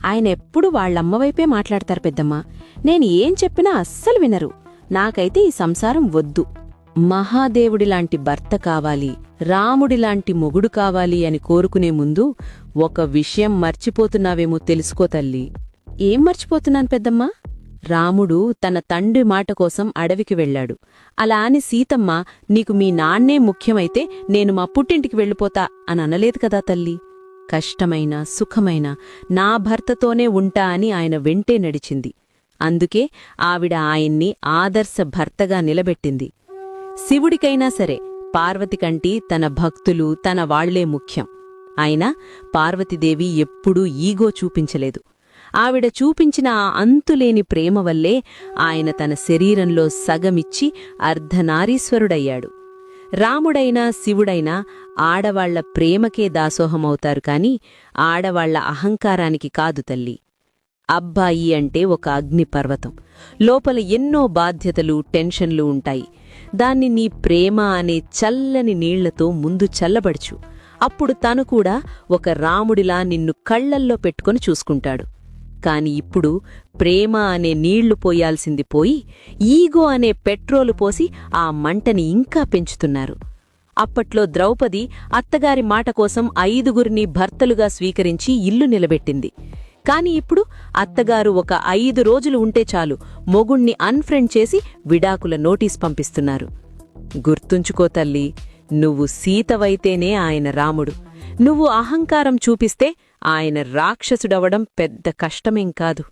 ఆయనెప్పుడు వాళ్ళమ్మవైపే మాట్లాడతారు పెద్దమ్మా. నేను ఏం చెప్పినా అస్సలు వినరు. నాకైతే ఈ సంసారం వద్దు. మహాదేవుడిలాంటి భర్త కావాలి, రాముడిలాంటి మొగుడు కావాలి అని కోరుకునే ముందు ఒక విషయం మర్చిపోతున్నావేమో తెలుసుకో తల్లి. ఏం మర్చిపోతున్నాను పెద్దమ్మా? రాముడు తన తండ్రి మాట కోసం అడవికి వెళ్లాడు. అలా అని సీతమ్మ నీకు మీ నాన్నే ముఖ్యమైతే నేను మా పుట్టింటికి వెళ్ళిపోతా అని అనలేదు కదా తల్లి. కష్టమైన సుఖమైన నా భర్తతోనే ఉంటా అని ఆయన వెంటే నడిచింది. అందుకే ఆవిడ ఆయన్ని ఆదర్శ భర్తగా నిలబెట్టింది. శివుడికైనా సరే పార్వతికంటే తన భక్తులు తన వాళ్లే ముఖ్యం. అయినా పార్వతీదేవి ఎప్పుడూ ఈగో చూపించలేదు. ఆవిడ చూపించిన ఆ అంతులేని ప్రేమ వల్లే ఆయన తన శరీరంలో సగమిచ్చి అర్ధనారీశ్వరుడయ్యాడు. రాముడైనా శివుడైనా ఆడవాళ్ల ప్రేమకే దాసోహమవుతారు కాని ఆడవాళ్ల అహంకారానికి కాదు తల్లి. అబ్బాయి అంటే ఒక అగ్నిపర్వతం. లోపల ఎన్నో బాధ్యతలు టెన్షన్లు ఉంటాయి. దాన్ని నీ ప్రేమ అనే చల్లని నీళ్లతో ముందు చల్లబడుచు. అప్పుడు తను కూడా ఒక రాముడిలా నిన్ను కళ్లల్లో పెట్టుకొని చూసుకుంటాడు. కాని ఇప్పుడు ప్రేమ అనే నీళ్లు పోయాల్సింది పోయి ఈగో అనే పెట్రోలు పోసి ఆ మంటని ఇంకా పెంచుతున్నారు. అప్పట్లో ద్రౌపది అత్తగారి మాట కోసం 5గురిని భర్తలుగా స్వీకరించి ఇల్లు నిలబెట్టింది. కాని ఇప్పుడు అత్తగారు ఒక 5 రోజులు ఉంటే చాలు మొగుణ్ణి అన్ఫ్రెండ్ చేసి విడాకుల నోటీస్ పంపిస్తున్నారు. గుర్తుంచుకో తల్లి, నువ్వు సీతవైతేనే ఆయన రాముడు. నువ్వు అహంకారం చూపిస్తే ఆయన రాక్షసుడవడం పెద్ద కష్టమేం కాదు.